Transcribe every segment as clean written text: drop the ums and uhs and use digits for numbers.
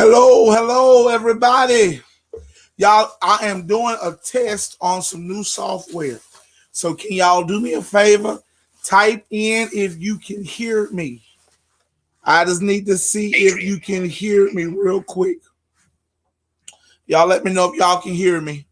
Hello, everybody. Y'all, I am doing a test on some new software. So, can y'all do me a favor? Type in if you can hear me. I just need to see if you can hear me real quick. Y'all let me know if y'all can hear me.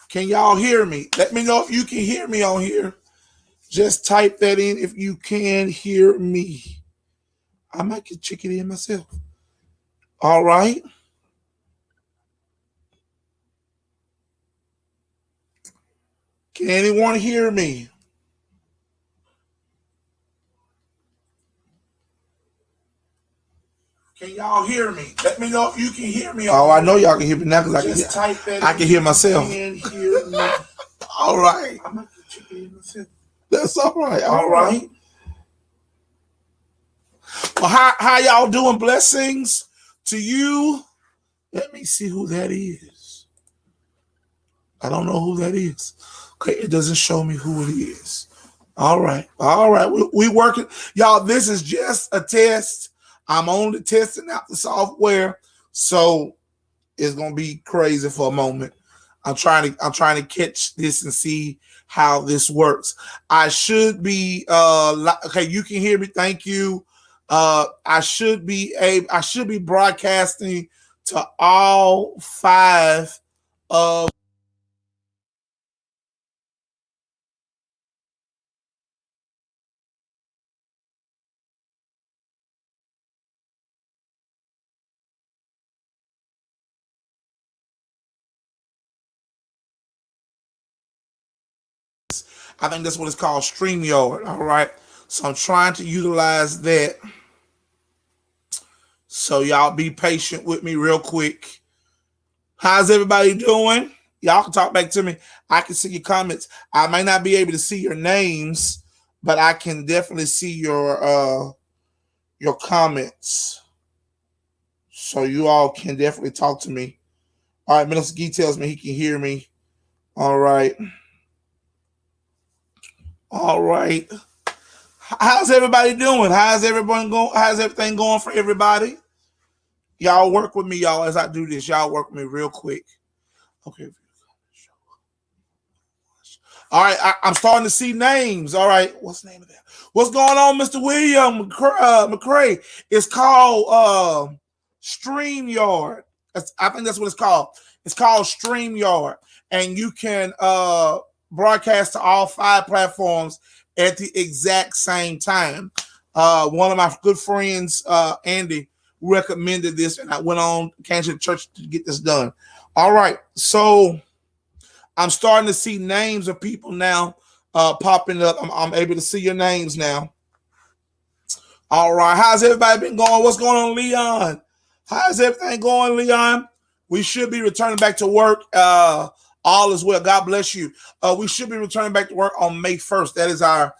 Can y'all hear me? Let me know if you can hear me on here. Just type that in if you can hear me. I might get check it in myself. All right. Can anyone hear me? Can y'all hear me? Let me know if you can hear me. Oh, I know y'all can hear me now because I can hear myself. Can hear me. All right. I'm gonna get you hear myself. That's all right. All right. Well, how y'all doing? Blessings to you. Let me see who that is. I don't know who that is. Okay, it doesn't show me who it is. All right. We working. Y'all, this is just a test. I'm only testing out the software. So it's gonna be crazy for a moment. I'm trying to catch this and see how this works. I should be okay, you can hear me. Thank you. I should be broadcasting to all 5 of I think that's what it's called, StreamYard. All right. So I'm trying to utilize that. So y'all be patient with me real quick. How's everybody doing? Y'all can talk back to me. I can see your comments. I might not be able to see your names, but I can definitely see your comments. So you all can definitely talk to me. All right, Minister Gee tells me he can hear me. All right. All right. How's everybody doing? How's everyone going? How's everything going for everybody? Y'all work with me, y'all, as I do this. Y'all work with me real quick. Okay. All right, I'm starting to see names. All right, what's the name of that? What's going on, Mr. William McCray? It's called StreamYard. I think that's what it's called. It's called StreamYard, and you can broadcast to all 5 platforms at the exact same time. One of my good friends, Andy, recommended this, and I went on, came to the church to get this done. All right, so I'm starting to see names of people now popping up. I'm able to see your names now. All right. How's everybody been going? What's going on, Leon? How's everything going, Leon? We should be returning back to work. All is well. God bless you. We should be returning back to work on May 1st. That is our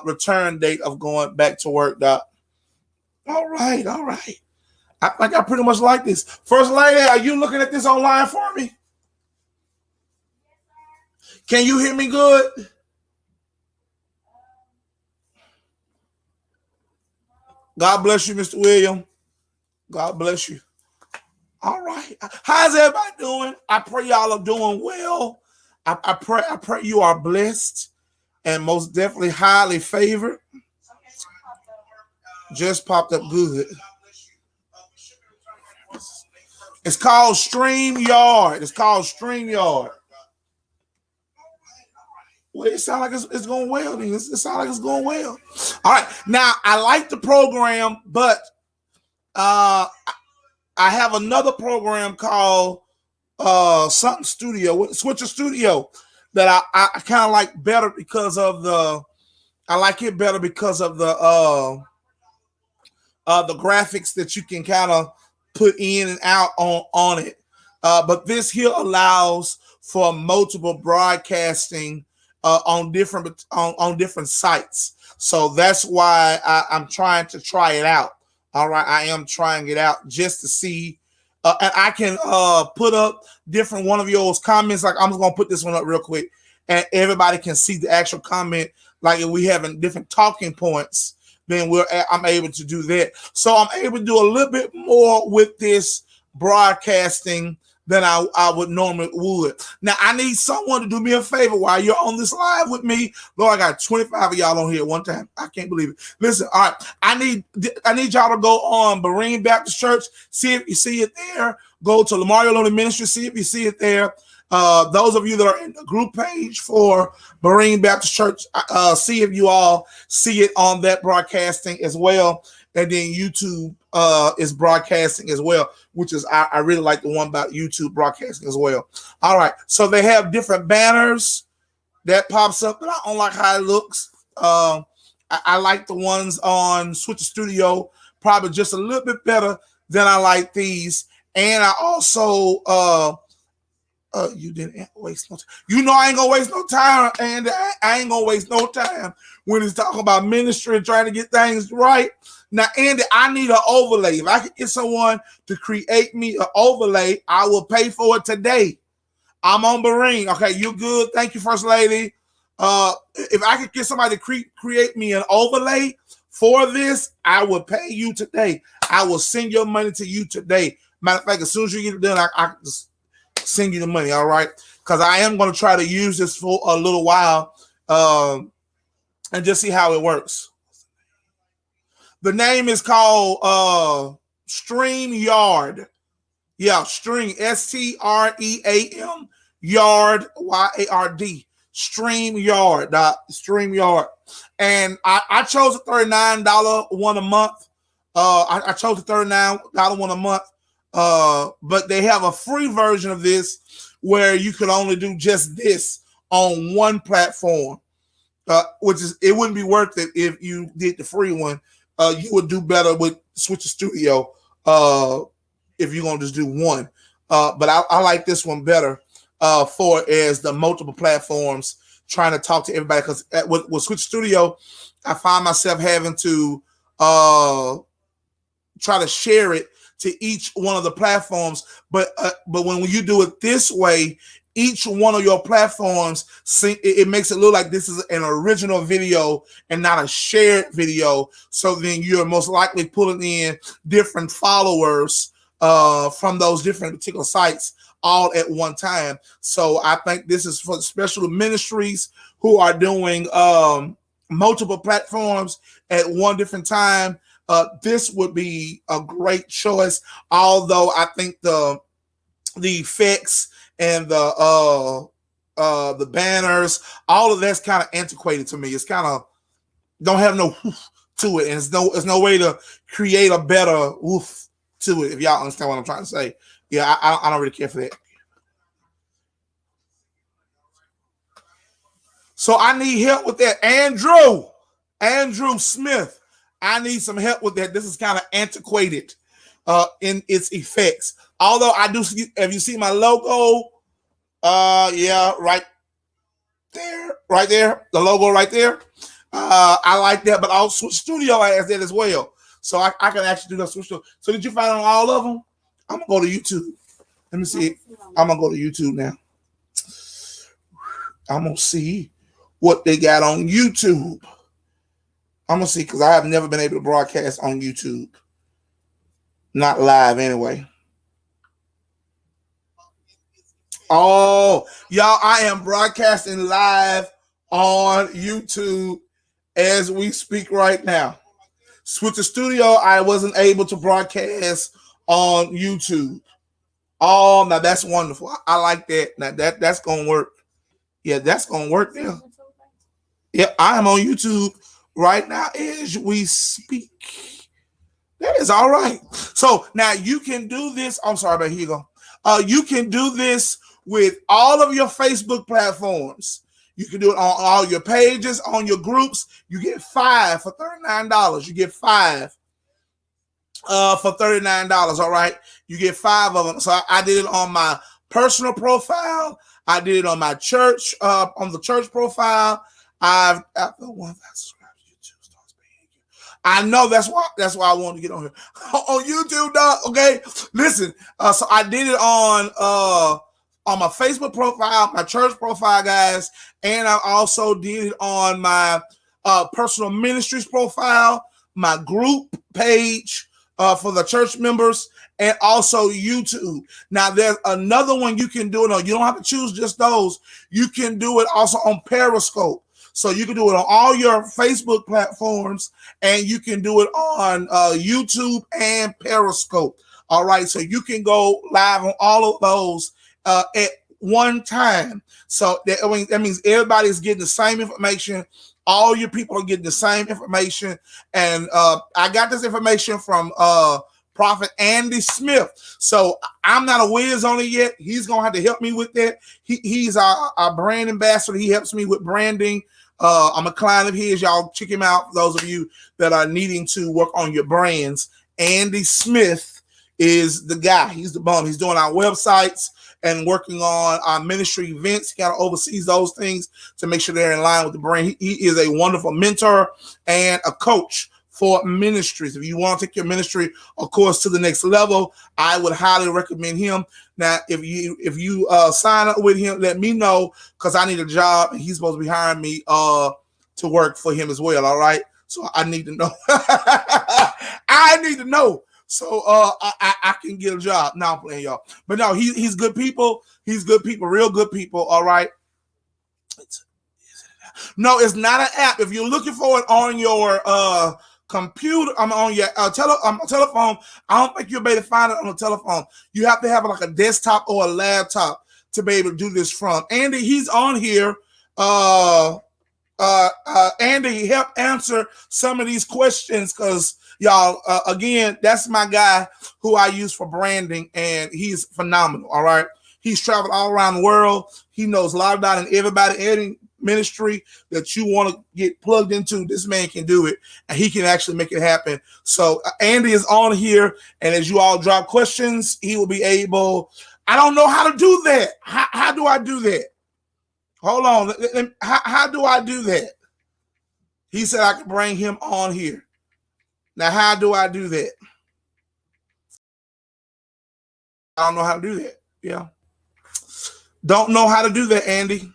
return date of going back to work, Doc. All right. I think I pretty much like this. First lady, are you looking at this online for me? Can you hear me good? God bless you, Mr. William. God bless you. All right. How's everybody doing? I pray y'all are doing well. I pray you are blessed and most definitely highly favored. Just popped up good. It's called StreamYard. Well, it sounds like it's going well. Then. It sounds like it's going well. All right. Now, I like the program, but I have another program called something studio, Switcher Studio, that I kind of like better because of the graphics that you can kind of put in and out on it. But this here allows for multiple broadcasting on different sites. So that's why I'm trying to try it out. All right, I am trying it out just to see. And I can put up different one of yours comments. Like I'm just gonna put this one up real quick, and everybody can see the actual comment. Like if we having different talking points, then I'm able to do that. So I'm able to do a little bit more with this broadcasting than I would normally would. Now I need someone to do me a favor while you're on this live with me. Lord, I got 25 of y'all on here at one time. I can't believe it. Listen, all right. I need y'all to go on Berean Baptist Church, see if you see it there. Go to Lamario Looney Ministry, see if you see it there. Those of you that are in the group page for Berean Baptist Church, see if you all see it on that broadcasting as well. And then YouTube is broadcasting as well, which is I really like the one about YouTube broadcasting as well. All right, so they have different banners that pops up, but I don't like how it looks. I like the ones on Switcher Studio probably just a little bit better than I like these. And I also you didn't waste no time. You know I ain't gonna waste no time, and I ain't gonna waste no time when it's talking about ministry and trying to get things right. Now, Andy, I need an overlay. If I could get someone to create me an overlay, I will pay for it today. I'm on Berean. Okay, you good? Thank you, First Lady. If I could get somebody to create me an overlay for this, I will pay you today. I will send your money to you today. Matter of fact, as soon as you get it done, I can just send you the money, all right? Because I am going to try to use this for a little while and just see how it works. The name is called StreamYard. Yeah, Stream, STREAM, Yard, YARD. StreamYard. StreamYard. And I chose a $39 one a month. I chose a $39 one a month. But they have a free version of this where you could only do just this on one platform, which is it wouldn't be worth it if you did the free one. You would do better with Switcher Studio if you're gonna just do one. But I like this one better for as the multiple platforms trying to talk to everybody, because with Switcher Studio, I find myself having to try to share it to each one of the platforms, but when you do it this way, each one of your platforms, it makes it look like this is an original video and not a shared video. So then you're most likely pulling in different followers from those different particular sites all at one time. So I think this is for special ministries who are doing multiple platforms at one different time. This would be a great choice, although I think the effects and the banners, all of that's kind of antiquated to me. It's kind of don't have no woof to it, and there's no way to create a better woof to it. If y'all understand what I'm trying to say, yeah, I don't really care for that. So I need help with that, Andrew Smith. I need some help with that. This is kind of antiquated in its effects. Although I do see, have you seen my logo? Yeah, right there, the logo right there. I like that, but I'll Switch Studio has that as well. So I can actually do that Switch Studio. So did you find on all of them? I'm gonna go to YouTube. Let me see. I'm gonna go to YouTube now. I'm gonna see what they got on YouTube. I'm gonna see, because I have never been able to broadcast on YouTube. Not live anyway. Oh, y'all, I am broadcasting live on YouTube as we speak right now. Switcher Studio, I wasn't able to broadcast on YouTube. Oh, now that's wonderful. I like that. Now that's gonna work. Yeah, that's gonna work now. Yeah, I am on YouTube right now as we speak. That is all right. So now you can do this. I'm sorry, but here you go. You can do this with all of your Facebook platforms. You can do it on all your pages, on your groups. You get 5 for $39. You get 5 for $39. All right. You get 5 of them. So I did it on my personal profile. I did it on my church, on the church profile. After 1,000 subscribers, YouTube starts paying you. I know that's why I wanted to get on here. On YouTube, dog. Okay. Listen, so I did it on my Facebook profile, my church profile, guys, and I also did it on my personal ministries profile, my group page for the church members, and also YouTube. Now, there's another one you can do it on. You don't have to choose just those. You can do it also on Periscope. So you can do it on all your Facebook platforms, and you can do it on YouTube and Periscope. All right, so you can go live on all of those at one time. So that means everybody's getting the same information. All your people are getting the same information. And I got this information from Prophet Andy Smith. So I'm not a whiz on it yet. He's going to have to help me with that. He's our brand ambassador. He helps me with branding. I'm a client of his. Y'all check him out. For those of you that are needing to work on your brands, Andy Smith is the guy. He's the bum. He's doing our websites and working on our ministry events. He kind of oversees those things to make sure they're in line with the brand. He is a wonderful mentor and a coach for ministries. If you want to take your ministry, of course, to the next level, I would highly recommend him. Now, if you sign up with him, let me know, because I need a job and he's supposed to be hiring me to work for him as well. All right. So I need to know. I need to know. So I can get a job. Now I'm playing, y'all. But no, he's good people. He's good people, real good people. All right. No, it's not an app. If you're looking for it on your computer, I'm on your telephone. I don't think you'll be able to find it on the telephone. You have to have like a desktop or a laptop to be able to do this from. Andy, he's on here. Andy, help answer some of these questions, because y'all, again, that's my guy who I use for branding, and he's phenomenal. All right. He's traveled all around the world. He knows a lot about it. Everybody, any ministry that you want to get plugged into, this man can do it, and he can actually make it happen. So Andy is on here, and as you all drop questions, he will be able. I don't know how to do that. How do I do that? Hold on. How do I do that? He said I could bring him on here. Now, how do I do that? I don't know how to do that. Yeah. Don't know how to do that, Andy.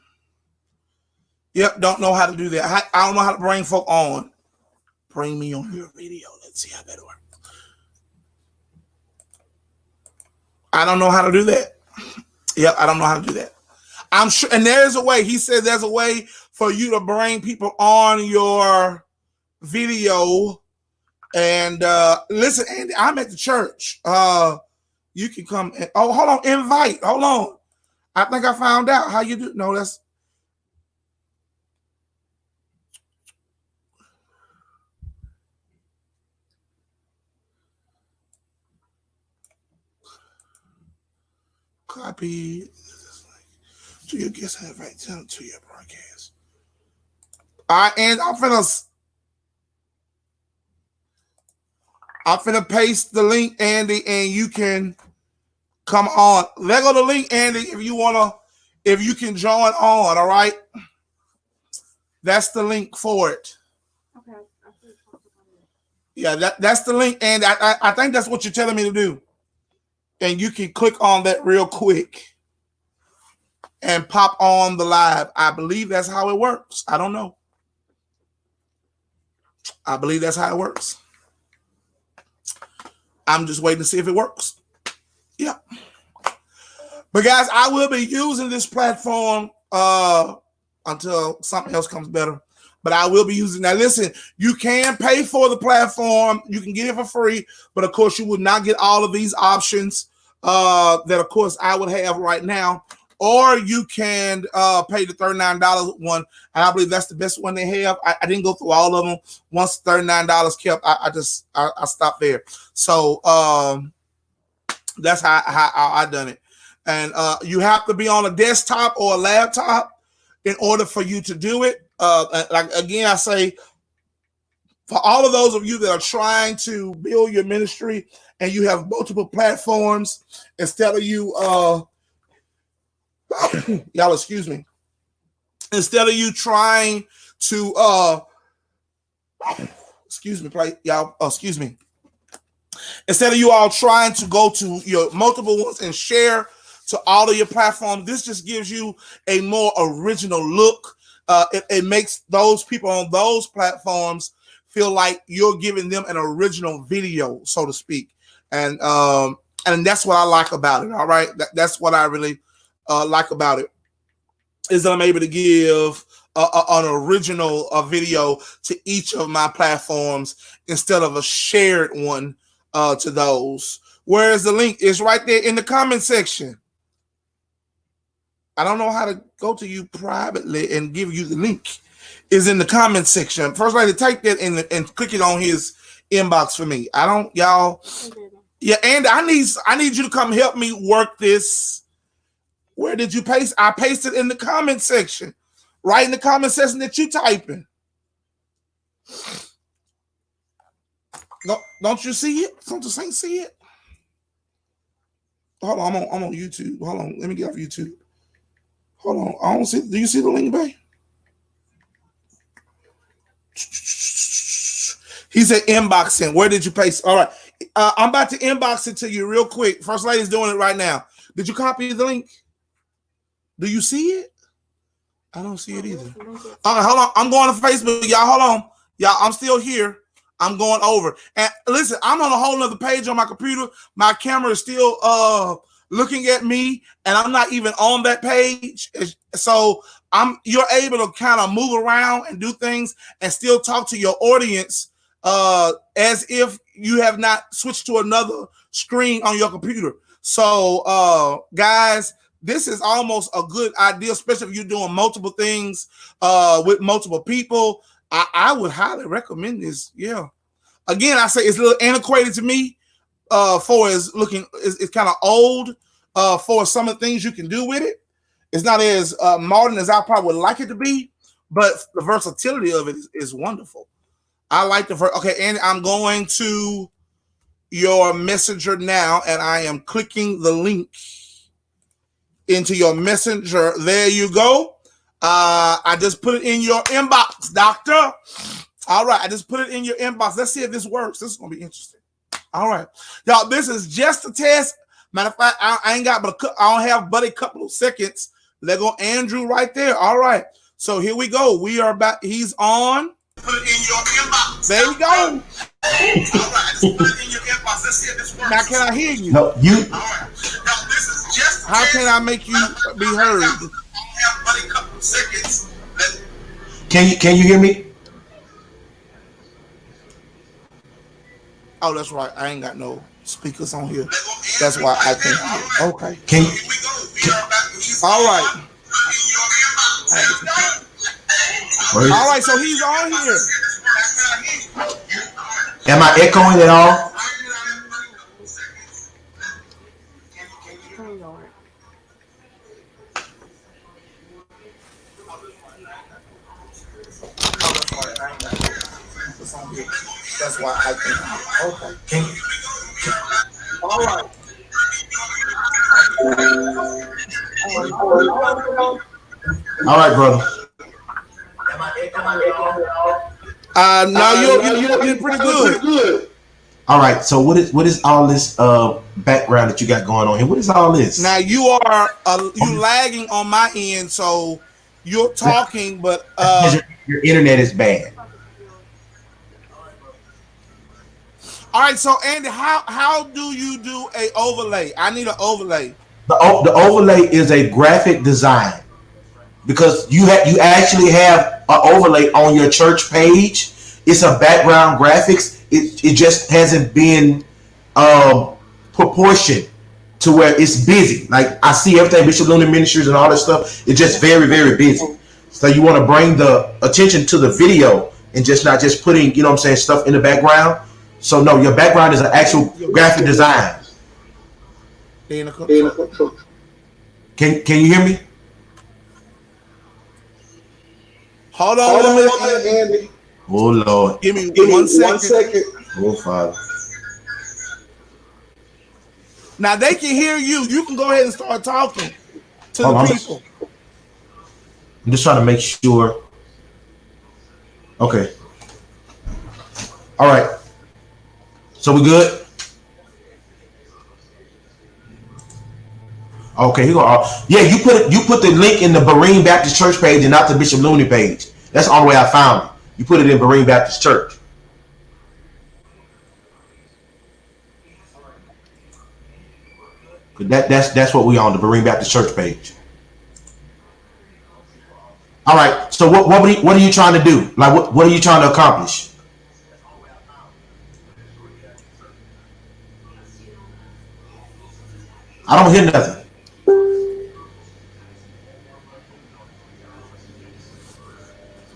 Yep, don't know how to do that. I don't know how to bring folk on. Bring me on your video. Let's see how that works. I don't know how to do that. Yep, I don't know how to do that. I'm sure, and there's a way. He said there's a way for you to bring people on your video. And listen, Andy, I'm at the church. You can come. Oh, hold on. Invite. Hold on. I think I found out how you do. No, that's. Copy. To your guest and invite them to your broadcast. All right, and I'm finna paste the link, Andy, and you can come on. Let go the link, Andy, if you can join on. All right, that's the link for it. Okay. Yeah, that's the link, and I think that's what you're telling me to do. And you can click on that real quick and pop on the live. I believe that's how it works. I don't know. I believe that's how it works. I'm just waiting to see if it works. Yeah. But guys, I will be using this platform until something else comes better. But I will be using. Now, listen, you can pay for the platform. You can get it for free. But, of course, you would not get all of these options that, of course, I would have right now. Or you can pay the $39 one. And I believe that's the best one they have. I didn't go through all of them. Once $39 kept, I stopped there. So that's how I done it. And you have to be on a desktop or a laptop in order for you to do it. Like again, I say, for all of those of you that are trying to build your ministry and you have multiple platforms, instead of you, y'all excuse me, instead of you trying to, excuse me, play y'all. Excuse me. Instead of you all trying to go to your multiple ones and share to all of your platforms, this just gives you a more original look. It makes those people on those platforms feel like you're giving them an original video, so to speak. And that's what I like about it. All right. That's what I really like about it, is that I'm able to give an original video to each of my platforms instead of a shared one to those. Where's the link? It's right there in the comment section. I don't know how to go to you privately and give you the link. Is in the comment section. First Lady, take that and click it on his inbox for me. I don't, y'all. Yeah, and I need you to come help me work this. Where did you paste? I pasted in the comment section. Right in the comment section that you typing. No, don't you see it? Don't the Saints see it? Hold on, I'm on YouTube. Hold on, let me get off YouTube. Hold on, I don't see. Do you see the link, babe? He said inboxing. Where did you paste? All right, I'm about to inbox it to you real quick. First Lady's doing it right now. Did you copy the link? Do you see it? I don't see it either. All right, hold on. I'm going to Facebook. Y'all, hold on. Y'all, I'm still here. I'm going over. And listen, I'm on a whole nother page on my computer. My camera is still looking at me, and I'm not even on that page. So you're able to kind of move around and do things and still talk to your audience as if you have not switched to another screen on your computer. So guys, this is almost a good idea, especially if you're doing multiple things with multiple people. I would highly recommend this. Yeah. Again, I say it's a little antiquated to me. For it's kind of old for some of the things you can do with it. It's not as modern as I probably would like it to be, but the versatility of it is wonderful. I like the okay, and I'm going to your messenger now, and I am clicking the link into your messenger. There you go. I just put it in your inbox, doctor. All right, I just put it in your inbox. Let's see if this works. This is gonna be interesting. All right, y'all. This is just a test. Matter of fact, I ain't got but I don't have but a couple of seconds. There go Andrew right there. All right, so here we go. We are about. He's on. Put it in your inbox. There you go. All right, I just put it in your inbox. Let's see if this works. Now, can I hear you? No, you. All right. Now, this is just. How can I make you be heard? I have but a couple of seconds. Can you hear me? Oh, that's right. I ain't got no speakers on here. That's why I can't hear. Okay. Can you? All right. All right. So he's on here. Am I echoing at all? That's why I think. Okay. All right. All right, brother. Now you're pretty good. All right. So what is all this background that you got going on here? What is all this? Now you are you lagging on my end, so you're talking, but your internet is bad. All right, so Andy, how do you do a overlay? I need an overlay. The overlay is a graphic design because you actually have an overlay on your church page. It's a background graphics. It just hasn't been proportioned to where it's busy. Like I see everything Bishop Luna Ministries and all that stuff. It's just very, very busy. So you want to bring the attention to the video and not just putting, you know what I'm saying, stuff in the background. So no, your background is an actual graphic design. Can you hear me? Hold on, Andy. Oh Lord. Give me 1 second. Oh Father. Now they can hear you. You can go ahead and start talking to the people. I'm just trying to make sure. Okay. All right. So we good? Okay, here go. Yeah, you put the link in the Berean Baptist Church page and not the Bishop Looney page. That's the only way I found it. You put it in Berean Baptist Church. That's what we on, the Berean Baptist Church page. All right. So what are you trying to do? Like what are you trying to accomplish? I don't hear nothing.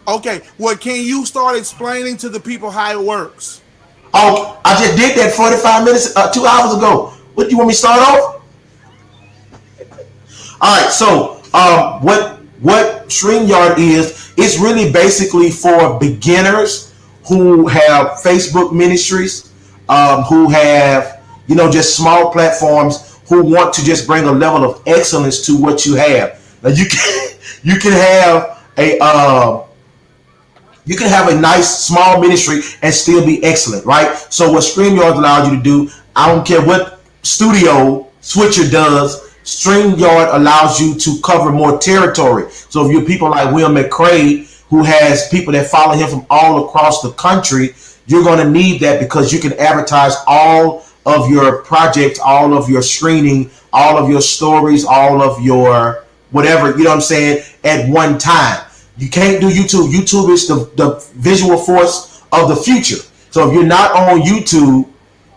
Okay, well, can you start explaining to the people how it works? Oh, I just did that 45 minutes, 2 hours ago. What do you want me to start off? All right, so what StreamYard is, it's really basically for beginners who have Facebook ministries, who have, just small platforms, who want to just bring a level of excellence to what you have. Now you can have a nice small ministry and still be excellent, right? So what StreamYard allows you to do, I don't care what studio Switcher does, StreamYard allows you to cover more territory. So if you're people like Will McCray, who has people that follow him from all across the country, you're going to need that because you can advertise all of your projects, all of your screening, all of your stories, all of your whatever, you know what I'm saying, at one time. You can't do YouTube. YouTube is the visual force of the future. So if you're not on YouTube,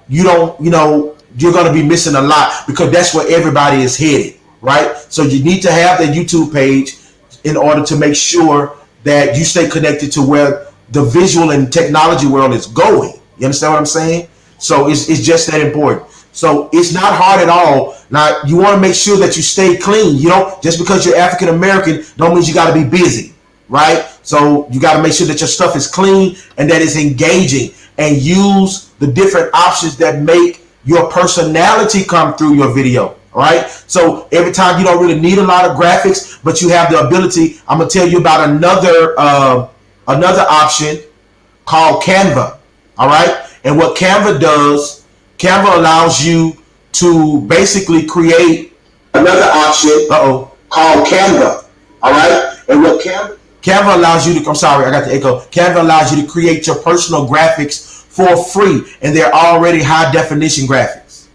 you're going to be missing a lot because that's where everybody is headed, right? So you need to have that YouTube page in order to make sure that you stay connected to where the visual and technology world is going. You understand what I'm saying? So it's just that important. So it's not hard at all. Now, you want to make sure that you stay clean. Just because you're African American don't mean you got to be busy, right? So you got to make sure that your stuff is clean and that it's engaging, and use the different options that make your personality come through your video, right? So every time you don't really need a lot of graphics, but you have the ability, I'm going to tell you about another option called Canva, all right? And what Canva does, Canva allows you to basically create another option called Canva, all right? And what Canva allows you to, I'm sorry, I got the echo. Canva allows you to create your personal graphics for free, and they're already high definition graphics.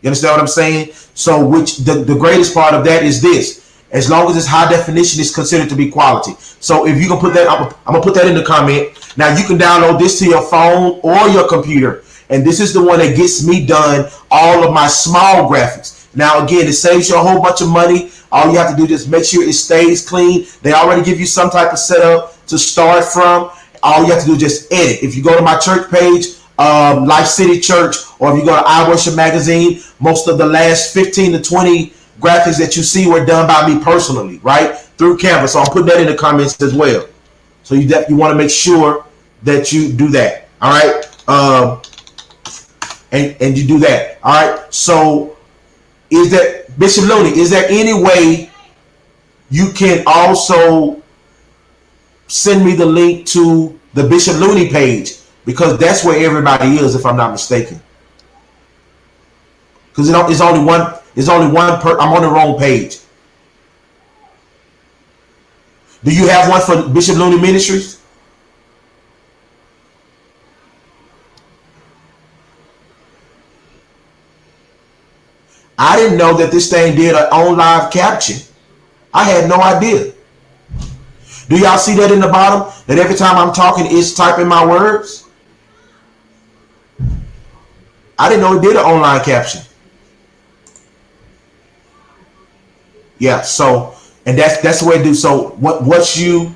You understand what I'm saying? So which the greatest part of that is this: as long as it's high definition, it's considered to be quality. So if you can put that, I'm gonna put that in the comment. Now you can download this to your phone or your computer, and this is the one that gets me done all of my small graphics. Now again, it saves you a whole bunch of money. All you have to do is make sure it stays clean. They already give you some type of setup to start from. All you have to do is just edit. If you go to my church page, Life City Church, or if you go to I Worship Magazine, most of the last 15 to 20 graphics that you see were done by me personally, right? Through Canva. So I'm putting that in the comments as well. So you want to make sure that you do that. All right. And you do that. All right. So Bishop Looney, is there any way you can also send me the link to the Bishop Looney page? Because that's where everybody is, if I'm not mistaken. Because it's only one. I'm on the wrong page. Do you have one for Bishop Looney Ministries? I didn't know that this thing did an on live caption. I had no idea. Do y'all see that in the bottom? That every time I'm talking, it's typing my words? I didn't know it did an online caption. Yeah, so, and that's the way to do. So what's you?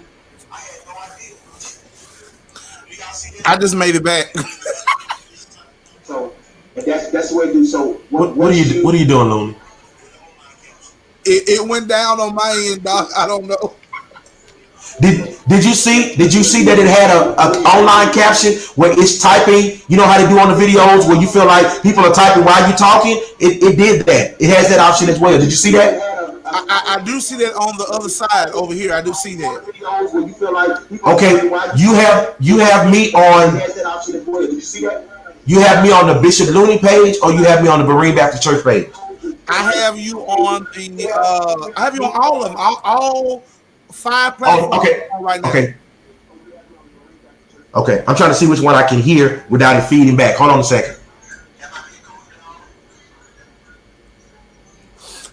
I had no idea. I just made it back. So, and that's the way to do. So what are you doing, Looney? It went down on my end, Doc. I don't know. Did you see that it had a online caption where it's typing? You know how they do on the videos where you feel like people are typing while you're talking? It did that. It has that option as well. Did you see that? I do see that on the other side over here. I do see that. Okay, you have me on. You have me on the Bishop Looney page, or you have me on the Berean Baptist Church page? I have you on the. I have you on all of them. All 5 platforms. Oh, okay. Right now. Okay. Okay. I'm trying to see which one I can hear without it feeding back. Hold on a second.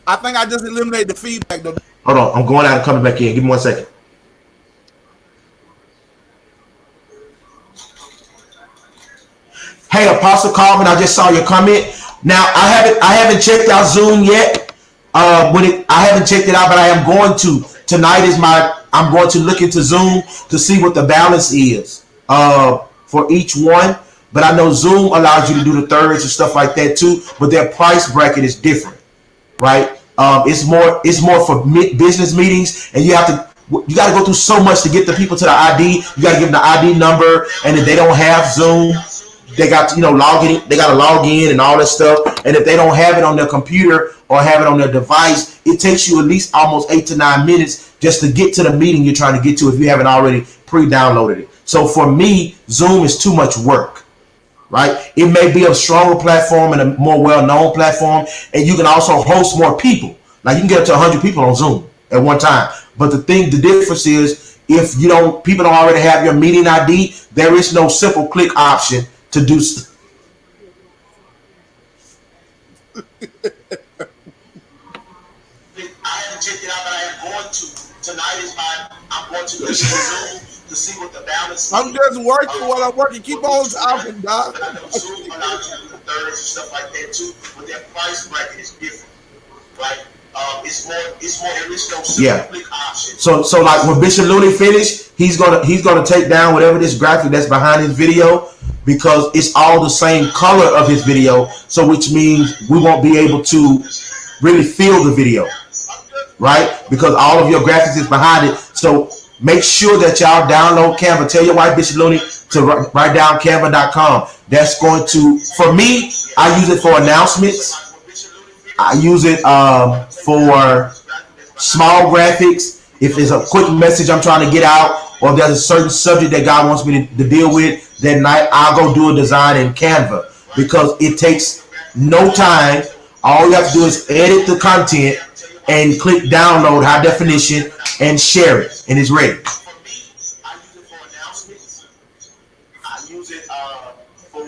I think I just eliminated the feedback though. Hold on. I'm going out and coming back in. Give me 1 second. Hey, Apostle Calvin, I just saw your comment. Now I haven't checked out Zoom yet. I haven't checked it out, but I am going to. Tonight is I'm going to look into Zoom to see what the balance is for each one. But I know Zoom allows you to do the thirds and stuff like that too. But their price bracket is different, right? It's more for business meetings, and you got to go through so much to get the people to the ID. You got to give them the ID number, and if they don't have Zoom, they got to log in. They got to log in and all that stuff. And if they don't have it on their computer or have it on their device, it takes you at least almost 8 to 9 minutes just to get to the meeting you're trying to get to if you haven't already pre-downloaded it. So for me, Zoom is too much work, right? It may be a stronger platform and a more well-known platform, and you can also host more people. Like you can get up to 100 people on Zoom at one time. But the difference is if people don't already have your meeting ID, there is no simple click option to do. I haven't checked it out, but I am going to. Tonight I'm going to Zoom to see what the balance is. I'm just working while I'm working. Keep on talking, Doc. I know Zoom allows you to do thirds and stuff like that too, but their price bracket is different, right? It's more. There is no simple click option. So like when Bishop Looney finished, he's gonna take down whatever this graphic that's behind his video, because it's all the same color of his video. So which means we won't be able to really feel the video, right? Because all of your graphics is behind it. So make sure that y'all download Canva. Tell your wife, Bishop Looney, to write down canva.com. That's going to, for me, I use it for announcements. I use it for small graphics. If it's a quick message I'm trying to get out, or there's a certain subject that God wants me to deal with that night, I'll go do a design in Canva, because it takes no time. All you have to do is edit the content and click download high definition and share it, and it's ready. For me, I use it for announcements. I use it for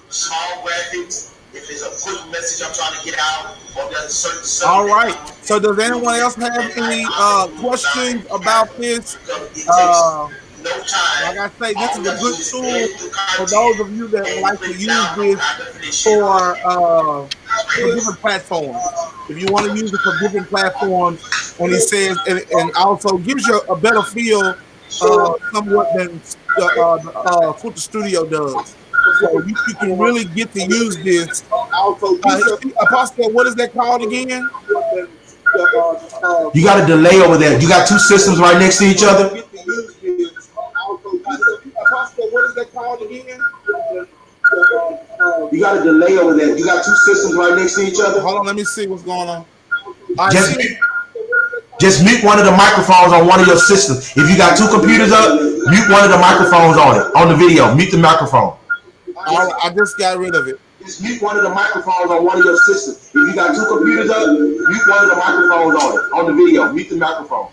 small graphics. If there's a quick message I'm trying to get out, or there's a certain subject. All right. So does anyone else have any questions about this? Like I say, this is a good tool for those of you that would like to use this for different platforms. If you want to use it for different platforms, and he says, and also gives you a better feel somewhat than what the studio does. So you can really get to use this. Apostle, what is that called again? You got a delay over there. You got two systems right next to each other. Apostle, what is that called again? You got a delay over there. You got two systems right next to each other. Hold on, let me see what's going on. Just mute one of the microphones on one of your systems. If you got two computers up, mute one of the microphones on the video. Mute the microphone. I just got rid of it. Just mute one of the microphones on one of your systems. If you got two computers up, mute one of the microphones on the video. Mute the microphone.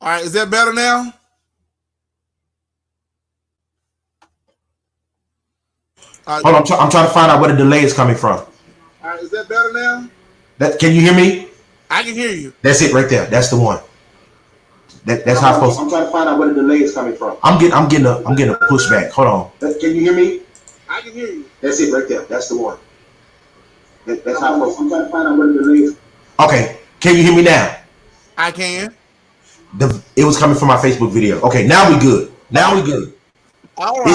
All right, is that better now? Hold on, I'm trying to find out where the delay is coming from. All right, is that better now? Can you hear me? I can hear you. That's it right there. That's the one. That's how I'm supposed to. I'm trying to find out where the delay is coming from. I'm getting a pushback. Hold on. Can you hear me? I can hear you. That's it right there. That's the one. That's how I'm supposed to. I'm trying to find out where the delay is. Okay. Can you hear me now? I can. It was coming from my Facebook video. Okay, now we good. Now we good. All right.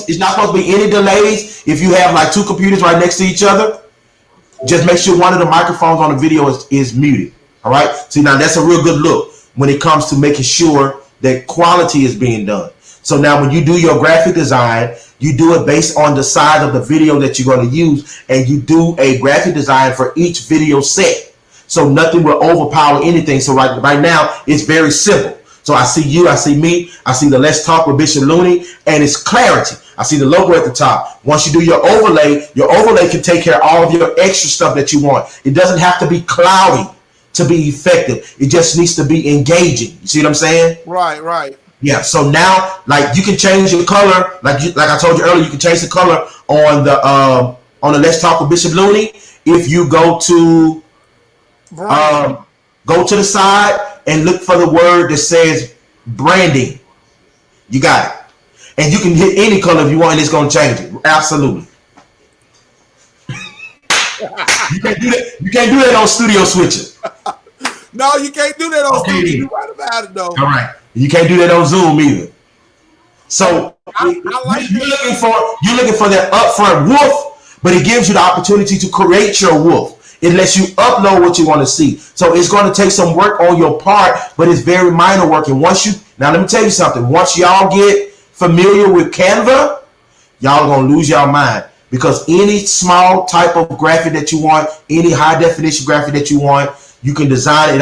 It's not supposed to be any delays. If you have like two computers right next to each other, just make sure one of the microphones on the video is muted. All right. See, now that's a real good look when it comes to making sure that quality is being done. So now when you do your graphic design, you do it based on the size of the video that you're going to use, and you do a graphic design for each video set. So nothing will overpower anything. So right now, it's very simple. So I see you, I see me, I see the Let's Talk with Bishop Looney, and it's clarity. I see the logo at the top. Once you do your overlay can take care of all of your extra stuff that you want. It doesn't have to be cloudy to be effective. It just needs to be engaging. You see what I'm saying? Right. Yeah. So now, like, you can change your color, like I told you earlier, you can change the color on the Let's Talk with Bishop Looney. If you go to the side and look for the word that says branding, you got it. And you can hit any color if you want, and it's going to change it. Absolutely. You can't do that on Studio Switcher. No, you can't do that on Studio. You're right about it, though. All right. You can't do that on Zoom either. So I like you're looking for that upfront woof, but it gives you the opportunity to create your woof. It lets you upload what you want to see. So it's going to take some work on your part, but it's very minor work. And now let me tell you something. Once y'all get familiar with Canva, y'all are going to lose your mind, because any small type of graphic that you want, any high definition graphic that you want, you can design it.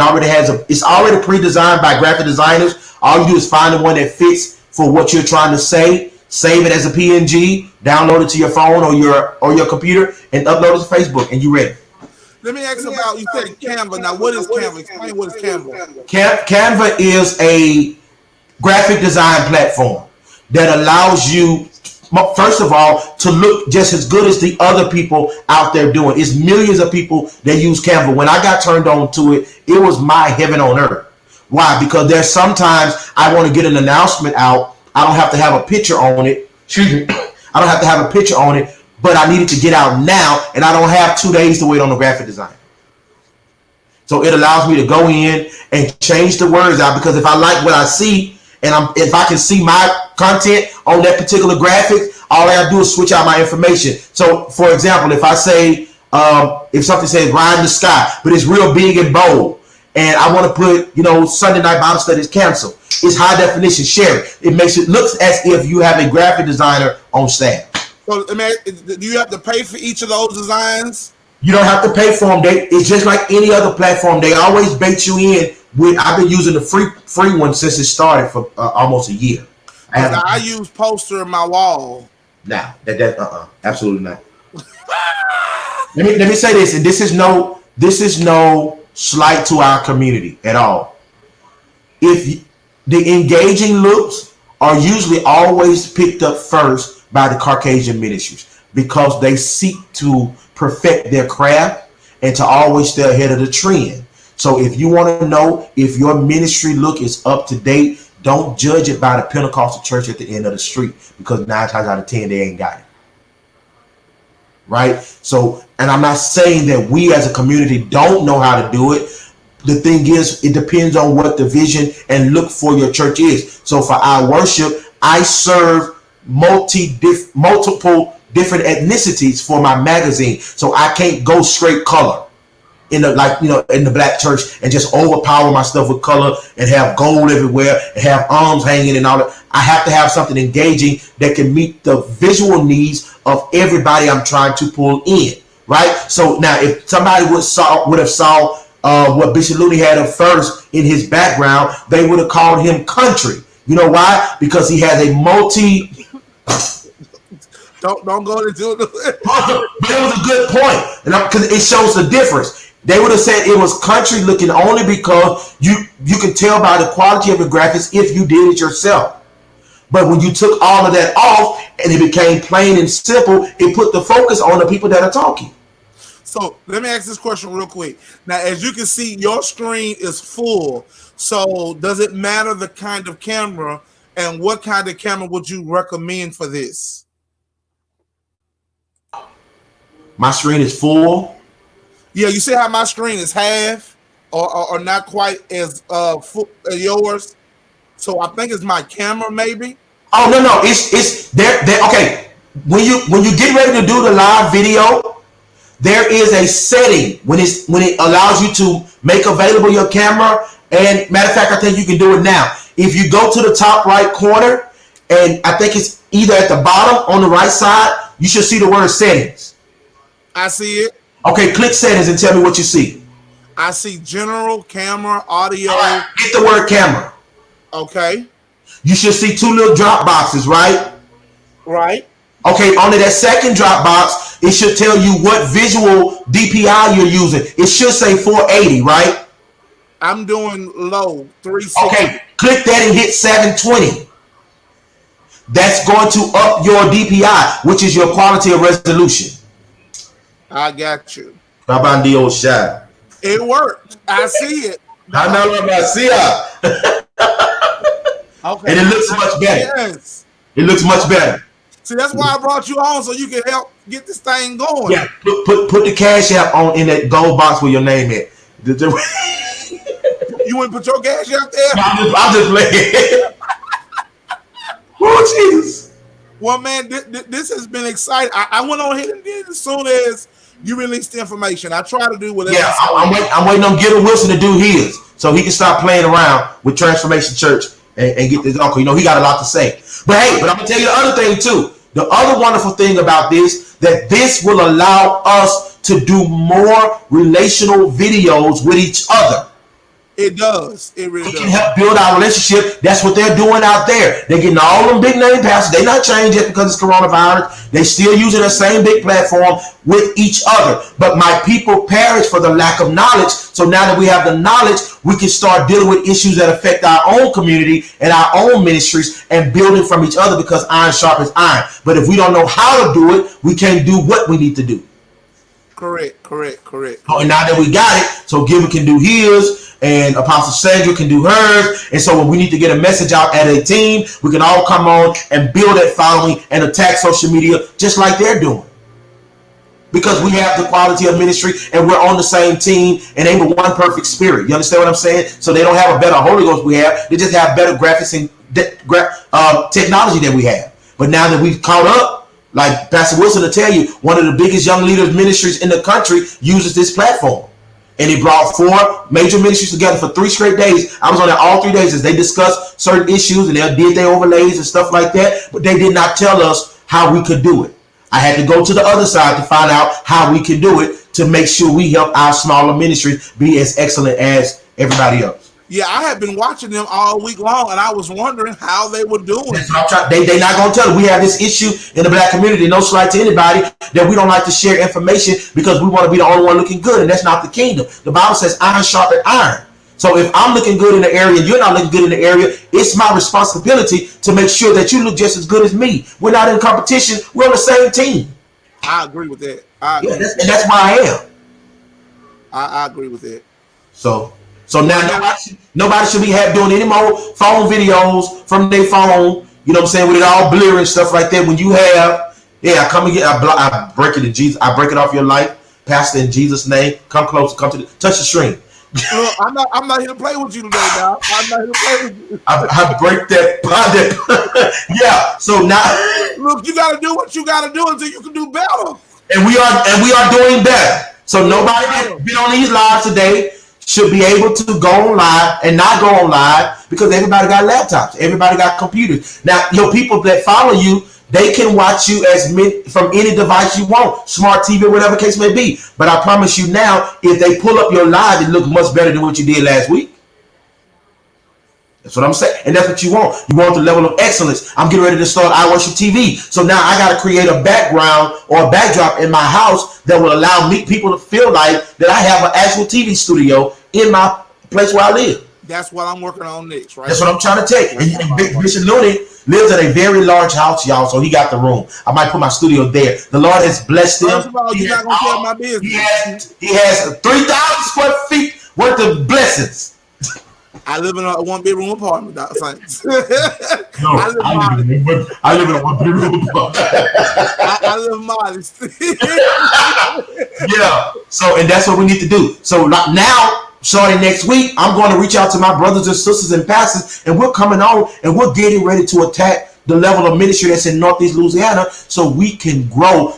It's already pre-designed by graphic designers. All you do is find the one that fits for what you're trying to say, save it as a PNG, download it to your phone or your computer, and upload it to Facebook, and you're ready. Let me ask you about, you said Canva. Now, what is Canva? Explain what is Canva. Canva is a graphic design platform that allows you, first of all, to look just as good as the other people out there doing. It's millions of people that use Canva. When I got turned on to it, it was my heaven on earth. Why? Because there's sometimes I want to get an announcement out. I don't have to have a picture on it. Excuse me. I don't have to have a picture on it, but I need it to get out now, and I don't have 2 days to wait on the graphic design. So it allows me to go in and change the words out, because if I like what I see, and if I can see my content on that particular graphic, all I gotta do is switch out my information. So, for example, if I say, if something says "Ride the Sky," but it's real big and bold, and I want to put, Sunday night Bible study is canceled, it's high definition. Share it. It makes it look as if you have a graphic designer on staff. So, do you have to pay for each of those designs? You don't have to pay for them. It's just like any other platform. They always bait you in. I've been using the free one since it started for almost a year. I use Poster in my wall. Nah, absolutely not. let me say this, and this is no slight to our community at all. If the engaging looks are usually always picked up first by the Caucasian ministries, because they seek to perfect their craft and to always stay ahead of the trend. So if you want to know if your ministry look is up to date, don't judge it by the Pentecostal church at the end of the street, because 9 times out of 10 they ain't got it. Right? So, and I'm not saying that we as a community don't know how to do it. The thing is, it depends on what the vision and look for your church is. So for our worship, I serve multiple different ethnicities for my magazine. So I can't go straight color in the black church and just overpower my stuff with color and have gold everywhere and have arms hanging and all that. I have to have something engaging that can meet the visual needs of everybody I'm trying to pull in, right? So now, if somebody would have saw what Bishop Looney had at first in his background, they would have called him country. You know why? Because he has a Don't go into it. But it was a good point, because it shows the difference. They would have said it was country looking only because you can tell by the quality of the graphics if you did it yourself. But when you took all of that off and it became plain and simple, it put the focus on the people that are talking. So let me ask this question real quick. Now, as you can see, your screen is full. So does it matter the kind of camera, and what kind of camera would you recommend for this? My screen is full. Yeah, you see how my screen is half or not quite as full as yours. So I think it's my camera, maybe. Oh no, it's there. Okay, when you get ready to do the live video, there is a setting when it allows you to make available your camera. And matter of fact, I think you can do it now. If you go to the top right corner and I think it's either at the bottom on the right side. You should see the word settings. I see it. Okay, click settings and tell me what you see. I see general, camera, audio. Right, get the word camera. Okay. You should see two little drop boxes, right? Right. Okay, under that second drop box, it should tell you what visual DPI you're using. It should say 480, right? I'm doing low, 360. Okay, click that and hit 720. That's going to up your DPI, which is your quality of resolution. I got you. Baba the old shot. It worked. I see it. I know what I see. Okay. And it looks much better. Yes. It looks much better. See, that's why I brought you on, so you can help get this thing going. Yeah, put the Cash App on in that gold box with your name in. You wouldn't put your Cash App there? I'm just playing. Oh, Jesus. Well, man, this has been exciting. I went on ahead and did it as soon as you released the information. I try to do whatever. Yeah, I'm waiting on Gideon Wilson to do his, so he can start playing around with Transformation Church and get this uncle. You know, he got a lot to say. But hey, I'm gonna tell you the other thing too. The other wonderful thing about this, that this will allow us to do more relational videos with each other. It does. It really does. It can help build our relationship. That's what they're doing out there. They're getting all them big name pastors. They're not changing just because it's coronavirus. They still using the same big platform with each other. But my people perish for the lack of knowledge. So now that we have the knowledge, we can start dealing with issues that affect our own community and our own ministries and building from each other, because iron sharpens iron. But if we don't know how to do it, we can't do what we need to do. Correct. And now that we got it, so Gilbert can do his, and Apostle Sandra can do hers. And so when we need to get a message out at a team, we can all come on and build that following and attack social media just like they're doing. Because we have the quality of ministry and we're on the same team and ain't but one perfect spirit. You understand what I'm saying? So they don't have a better Holy Ghost we have. They just have better graphics and technology than we have. But now that we've caught up, like Pastor Wilson will tell you, one of the biggest young leaders ministries in the country uses this platform. And he brought 4 major ministries together for 3 straight days. I was on there all 3 days as they discussed certain issues and they did their overlays and stuff like that. But they did not tell us how we could do it. I had to go to the other side to find out how we can do it to make sure we help our smaller ministries be as excellent as everybody else. Yeah, I have been watching them all week long, and I was wondering how they were doing. They not going to tell us. We have this issue in the black community, no slight to anybody, that we don't like to share information because we want to be the only one looking good, and that's not the kingdom. The Bible says iron sharpens iron. So if I'm looking good in the area and you're not looking good in the area, it's my responsibility to make sure that you look just as good as me. We're not in competition. We're on the same team. I agree with that. And that's why I am. I agree with that. So now nobody should be doing any more phone videos from their phone, you know what I'm saying, with it all blurry and stuff like that. When you have, I come and I break it in Jesus, I break it off your life, Pastor, in Jesus' name. Come close, touch the string. I'm not here to play with you today, now. I'm not here to play with you. I break that. Yeah. So now, look, you got to do what you got to do until you can do better. And we are doing better. So nobody that's been on these lives today should be able to go on live and not go on live, because everybody got laptops, everybody got computers. Now, your people that follow you, they can watch you from any device you want, smart TV, whatever case may be. But I promise you now, if they pull up your live, it looks much better than what you did last week. That's what I'm saying. And that's what you want. You want the level of excellence. I'm getting ready to start I Worship TV. So now I got to create a background or a backdrop in my house that will allow people to feel like that I have an actual TV studio in my place where I live. That's what I'm working on next, right? That's what I'm trying to take. And Bishop Looney lives in a very large house, y'all, so he got the room. I might put my studio there. The Lord has blessed him. First of all, you're not going to tell my business. He has 3,000 square feet worth of blessings. I live in a 1-bedroom apartment, Dr. Saints. No, I live in a 1-bedroom apartment. I live modest. Yeah. So, and that's what we need to do. So now, starting next week, I'm going to reach out to my brothers and sisters and pastors, and we're coming on and we're getting ready to attack the level of ministry that's in Northeast Louisiana, so we can grow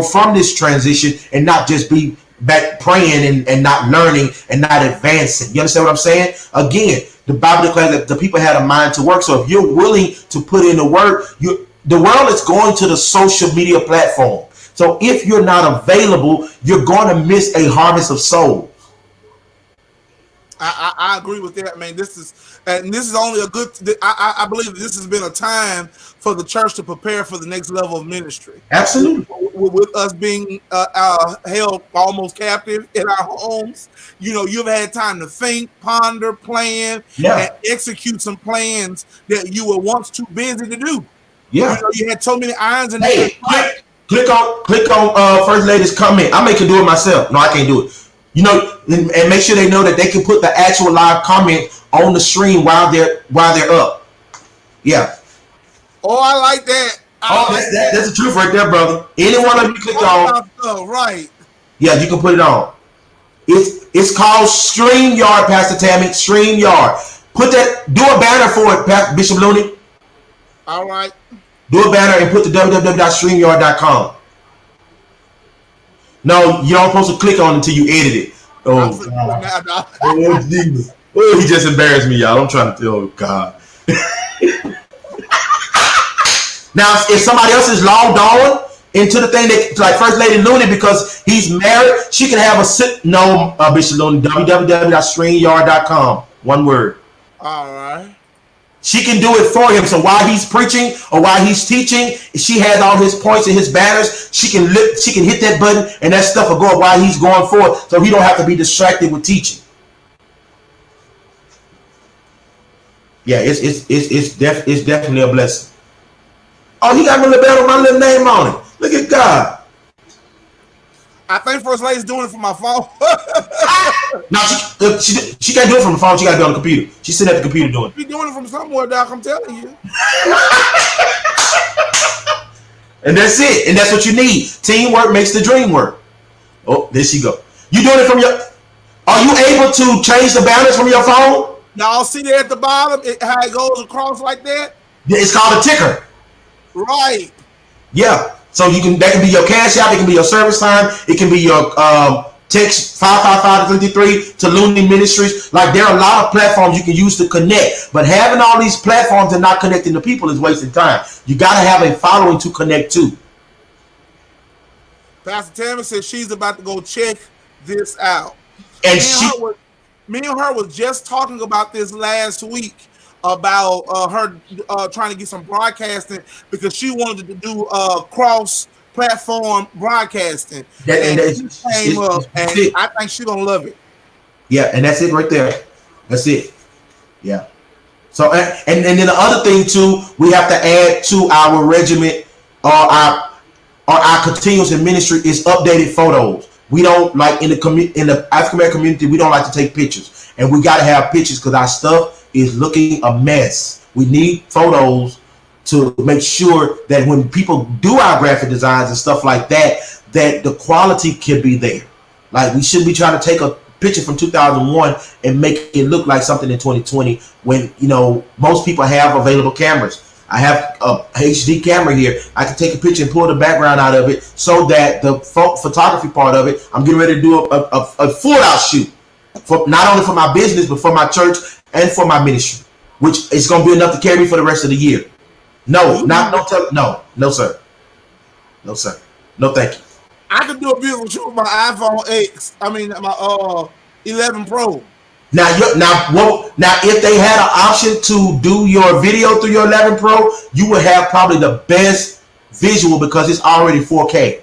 from this transition and not just be back praying and not learning and not advancing. You understand what I'm saying? Again, the Bible declares that the people had a mind to work. So if you're willing to put in the work, the world is going to the social media platform. So if you're not available, you're going to miss a harvest of souls. I agree with that, man. This is only a good. I believe this has been a time for the church to prepare for the next level of ministry. Absolutely. With us being held almost captive in our homes, you've had time to think, ponder, plan, and execute some plans that you were once too busy to do. Yeah, you had so many irons in the fire. Click on First Lady's comment. I can do it myself. No, I can't do it. And make sure they know that they can put the actual live comment on the stream while they're up. Yeah. Oh, I like that. That's the truth right there, brother. Any one of you click on. Right. Yeah, you can put it on. It's called StreamYard, Pastor Tammy. StreamYard. Do a banner for it, Bishop Looney. All right. Do a banner and put the www.streamyard.com. No, you don't supposed to click on it until you edit it. Oh, God. Oh, Jesus. Oh, he just embarrassed me, y'all. I'm trying to tell. Oh, God. Now, if somebody else is logged on into the thing that, like First Lady Looney, because he's married, she can have Bishop Looney, www.streamyard.com. One word. All right. She can do it for him. So while he's preaching or while he's teaching, she has all his points and his banners. She can hit that button and that stuff will go up while he's going forth, so he don't have to be distracted with teaching. Yeah, it's definitely a blessing. Oh, he got my little bell with my little name on it. Look at God. I think First Lady's doing it from my phone. No, she can't do it from the phone. She got to be on the computer. She's sitting at the computer doing it. She's doing it from somewhere, Doc. I'm telling you. And that's it. And that's what you need. Teamwork makes the dream work. Oh, there she go. You doing it from your... Are you able to change the banners from your phone? Y'all see there at the bottom how it goes across like that? It's called a ticker. Right. Yeah. So that can be your cash app, it can be your service time, it can be your text 555-333 to Looney Ministries. Like, there are a lot of platforms you can use to connect, but having all these platforms and not connecting to people is wasting time. You got to have a following to connect to. Pastor Tammy says she's about to go check this out. And me and her was just talking about this last week, about her trying to get some broadcasting because she wanted to do cross-platform broadcasting. And I think she's gonna love it. Yeah, and that's it right there. That's it. Yeah. So and then the other thing too, we have to add to our regiment or our continuous in ministry is updated photos. We don't like in the African American community, we don't like to take pictures, and we got to have pictures because our stuff is looking a mess. We need photos to make sure that when people do our graphic designs and stuff like that, that the quality can be there. Like, we shouldn't be trying to take a picture from 2001 and make it look like something in 2020 when, most people have available cameras. I have a HD camera here. I can take a picture and pull the background out of it so that the photography part of it, I'm getting ready to do a full out shoot. For not only for my business, but for my church and for my ministry, which is going to be enough to carry me for the rest of the year. No, sir. No, sir. No, thank you. I could do a beautiful shoot with my iPhone X. I mean, my 11 Pro. Now, if they had an option to do your video through your 11 Pro, you would have probably the best visual because it's already 4K.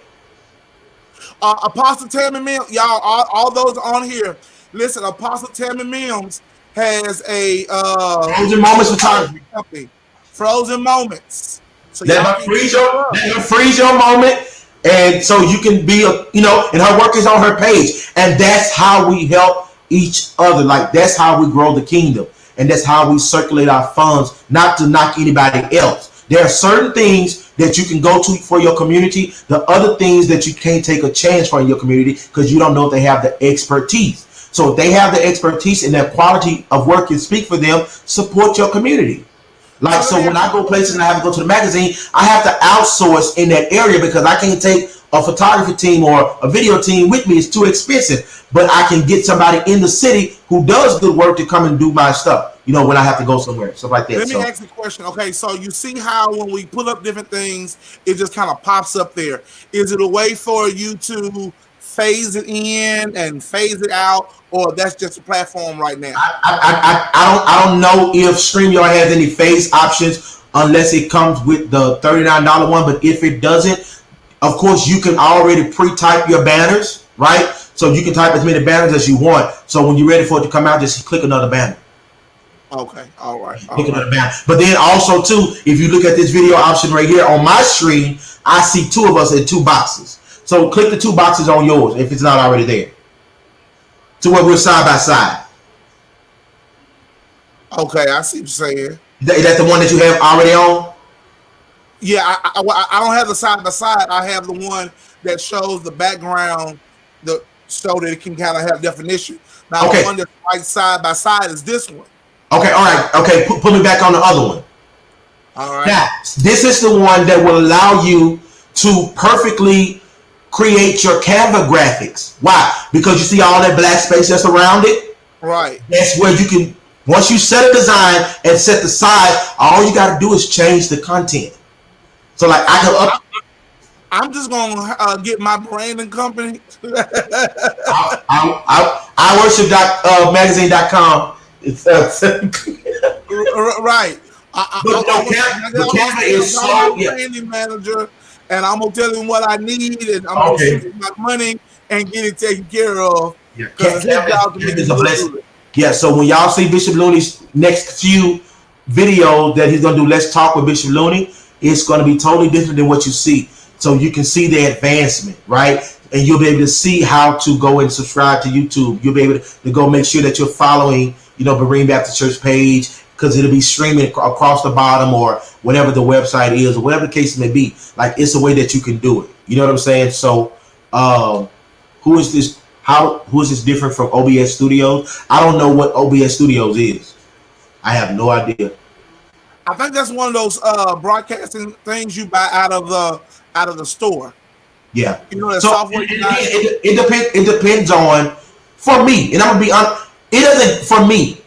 Apostle Tammy Mims, y'all, all those on here. Listen, Apostle Tammy Mims has a Frozen Moments photography company. Frozen Moments. So let her freeze your moment, and so you can be and her work is on her page, and that's how we help each other. Like, that's how we grow the kingdom, and that's how we circulate our funds. Not to knock anybody else. There are certain things that you can go to for your community. The other things that you can't take a chance for in your community because you don't know if they have the expertise. So if they have the expertise and their quality of work can speak for them, support your community. Like, so when I go places and I have to go to the magazine, I have to outsource in that area because I can't take a photography team or a video team with me is too expensive. But I can get somebody in the city who does good work to come and do my stuff, you know, when I have to go somewhere, stuff like that. Let me ask you a question. Okay, so you see how when we pull up different things, it just kind of pops up there. Is it a way for you to phase it in and phase it out, or that's just a platform right now? I don't know if StreamYard has any phase options unless it comes with the $39 one. But if it doesn't, of course, you can already pre-type your banners, right? So you can type as many banners as you want. So when you're ready for it to come out, just click another banner. Okay, all right. Click another banner. But then also too, if you look at this video option right here on my screen, I see two of us in two boxes. So click the two boxes on yours if it's not already there, to where we're side by side. Okay, I see what you're saying. Is that the one that you have already on? Yeah, I don't have the side by side. I have the one that shows the background, so that it can kind of have definition. Now Okay. the one that's right side by side is this one. Okay, all right. Okay, put me back on the other one. All right. Now, this is the one that will allow you to perfectly create your Canva graphics. Why? Because you see all that black space that's around it? Right. That's where you can, once you set a design and set the size, all you got to do is change the content. So like I can up. I'm just gonna get my branding company. I worship magazine.com. It's right. Canva is so branding manager, and I'm gonna tell him what I need, and I'm gonna shoot him my money and get it taken care of. Yeah, Canva is a blessing. Yeah, so when y'all see Bishop Looney's next few videos that he's gonna do, Let's Talk with Bishop Looney, it's gonna be totally different than what you see. So you can see the advancement, right? And you'll be able to see how to go and subscribe to YouTube. You'll be able to go make sure that you're following, Berean Baptist Church page, because it'll be streaming across the bottom or whatever the website is or whatever the case may be. Like, it's a way that you can do it. You know what I'm saying? So who is this? Who is this different from OBS Studios? I don't know what OBS Studios is. I have no idea. I think that's one of those broadcasting things you buy out of the store. Yeah. That so software. It depends on, for me, and I'm gonna be honest, it doesn't, for me,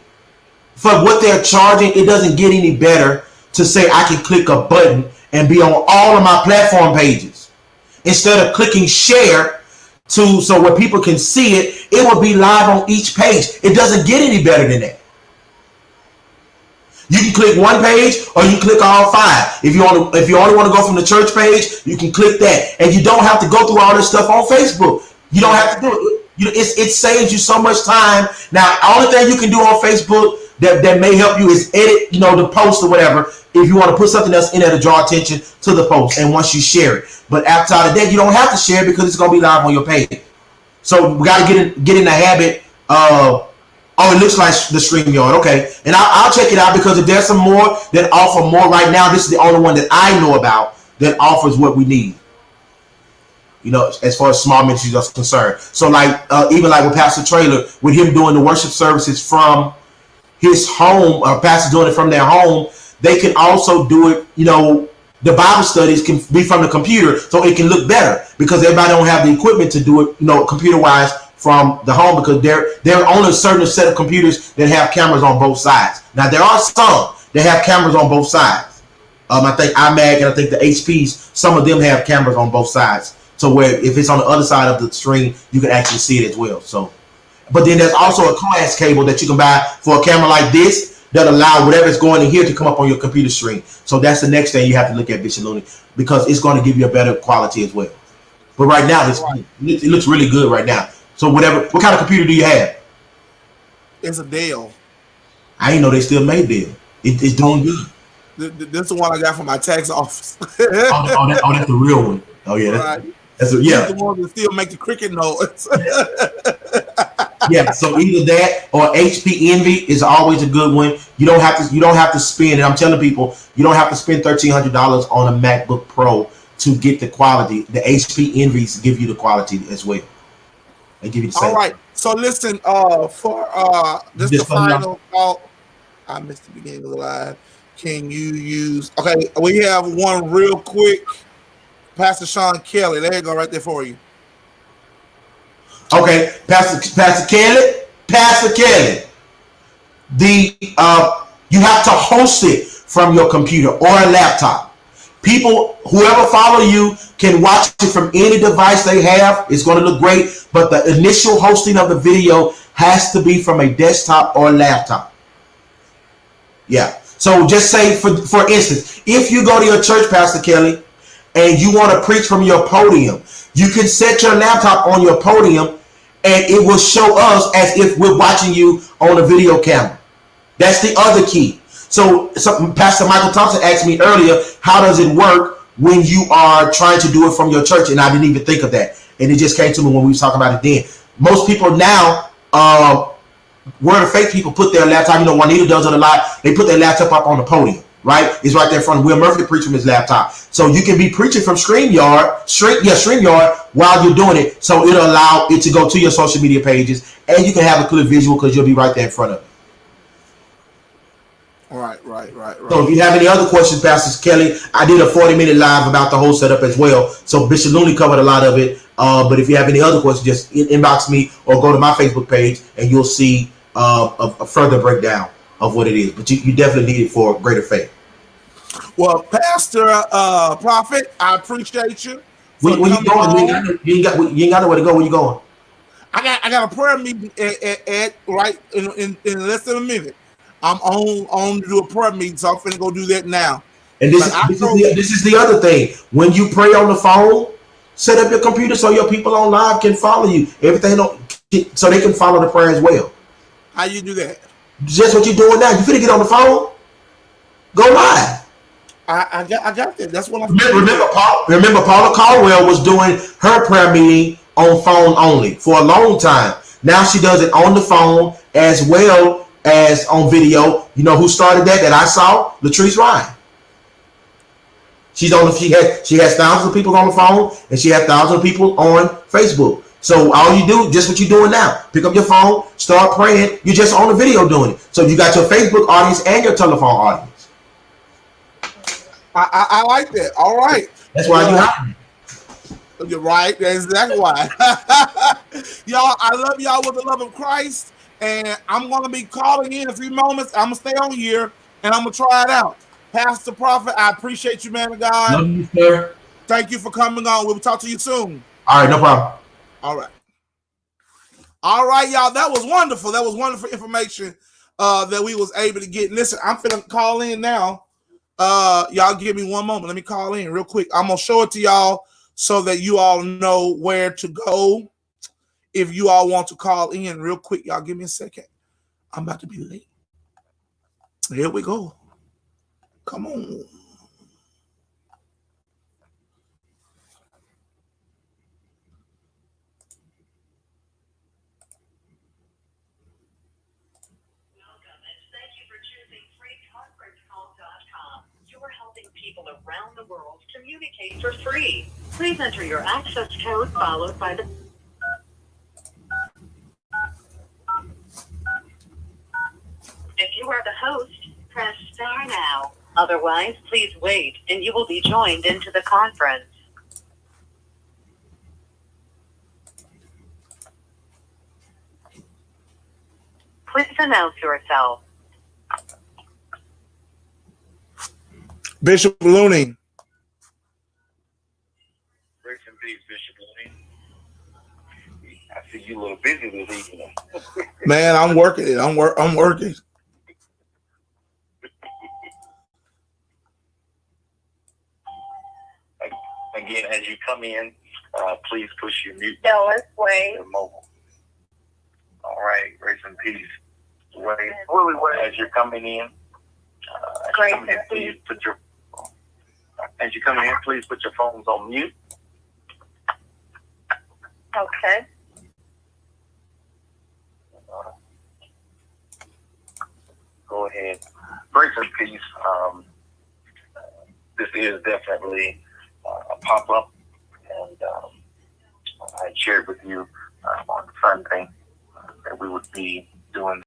for what they're charging, it doesn't get any better to say I can click a button and be on all of my platform pages instead of clicking share so where people can see it. It will be live on each page. It doesn't get any better than that. You can click one page or you click all five. If you only want to go from the church page, you can click that, and you don't have to go through all this stuff on Facebook. You don't have to do it. It saves you so much time. Now, the only thing you can do on Facebook that may help you is edit, the post or whatever. If you want to put something else in there to draw attention to the post, and once you share it. But outside of that, you don't have to share because it's going to be live on your page. So we got to get in the habit of. Oh, it looks like the StreamYard. Okay. And I'll check it out, because if there's some more that offer more right now, this is the only one that I know about that offers what we need. As far as small ministries are concerned. So even like with Pastor Trailer, with him doing the worship services from his home, or pastors doing it from their home, they can also do it, the Bible studies can be from the computer, so it can look better, because everybody don't have the equipment to do it, computer-wise, from the home, because there are only a certain set of computers that have cameras on both sides. Now, there are some that have cameras on both sides. I think iMac and I think the HPs, some of them have cameras on both sides. So where if it's on the other side of the screen, you can actually see it as well. So, but then there's also a coax cable that you can buy for a camera like this that allow whatever's going in here to come up on your computer screen. So that's the next thing you have to look at, Bishop Looney, because it's going to give you a better quality as well. But right now, it looks really good right now. So what kind of computer do you have? It's a Dell. I didn't know they still made Dell. It's doing good. This is the one I got from my tax office. that's the real one. Oh yeah, that's the one that still make the cricket noise. Yeah, so either that or HP Envy is always a good one. You don't have to spend, and I'm telling people, you don't have to spend $1,300 on a MacBook Pro to get the quality. The HP Envies give you the quality as well. They give you the same. All right. So listen, for this the final thought. I missed the beginning of the live. Can you use? Okay, we have one real quick. Pastor Sean Kelly. There you go, right there for you. Okay, Pastor Kelly. The you have to host it from your computer or a laptop. People, whoever follow you, can watch it from any device they have. It's going to look great, but the initial hosting of the video has to be from a desktop or laptop. Yeah. So just say, for instance, if you go to your church, Pastor Kelly, and you want to preach from your podium, you can set your laptop on your podium and it will show us as if we're watching you on a video camera. That's the other key. So Pastor Michael Thompson asked me earlier, how does it work when you are trying to do it from your church? And I didn't even think of that. And it just came to me when we were talking about it then. Most people now, Word of Faith people put their laptop, Juanita does it a lot. They put their laptop up on the podium, right? It's right there in front of Will Murphy to preach from his laptop. So you can be preaching from StreamYard while you're doing it. So it'll allow it to go to your social media pages and you can have a clear visual because you'll be right there in front of it. Right. So if you have any other questions, Pastor Kelly, I did a 40-minute live about the whole setup as well. So Bishop Looney covered a lot of it. But if you have any other questions, just inbox me or go to my Facebook page and you'll see a further breakdown of what it is. But you definitely need it for greater faith. Well, Pastor Prophet, I appreciate you. Where you going? You ain't got nowhere to go. Where you going? I got a prayer meeting at right in less than a minute. I'm on to do a prayer meeting, so I'm finna go do that now. And this is the other thing. When you pray on the phone, set up your computer so your people on live can follow you. Everything so they can follow the prayer as well. How you do that? Just what you're doing now. You finna get on the phone, go live. I got that. That's what I'm remember Paula Caldwell was doing her prayer meeting on phone only for a long time. Now she does it on the phone as well as on video. You know who started that I saw? Latrice Ryan. She has thousands of people on the phone and she has thousands of people on Facebook. So all you do, just what you're doing now, pick up your phone, start praying. You're just on the video doing it. So you got your Facebook audience and your telephone audience. I like that. All right. That's why you hiding. You're right. That's exactly why. Y'all, I love y'all with the love of Christ. And I'm going to be calling in a few moments. I'm going to stay on here and I'm going to try it out. Pastor Prophet, I appreciate you, man of God. Love you, sir. Thank you for coming on. We'll talk to you soon. All right, no problem. All right, y'all. That was wonderful. That was wonderful information that we was able to get. Listen, I'm finna call in now. Y'all give me one moment. Let me call in real quick. I'm gonna show it to y'all so that you all know where to go. If you all want to call in real quick, y'all give me a second. I'm about to be late. Here we go. Come on. People around the world communicate for free. Please enter your access code followed by the... If you are the host, press star now. Otherwise, please wait and you will be joined into the conference. Please announce yourself. Bishop Looney. Grace and peace, Bishop Looney. I see you a little busy this evening. Man, I'm working it. I'm working. Again, as you come in, please push your mute Wait. your mobile. All right, grace and peace. Wait. As you're coming in, please put your... As you come in, please put your phones on mute. Okay. Go ahead. Grace and peace. This is definitely a pop-up, and I shared with you on Sunday that we would be doing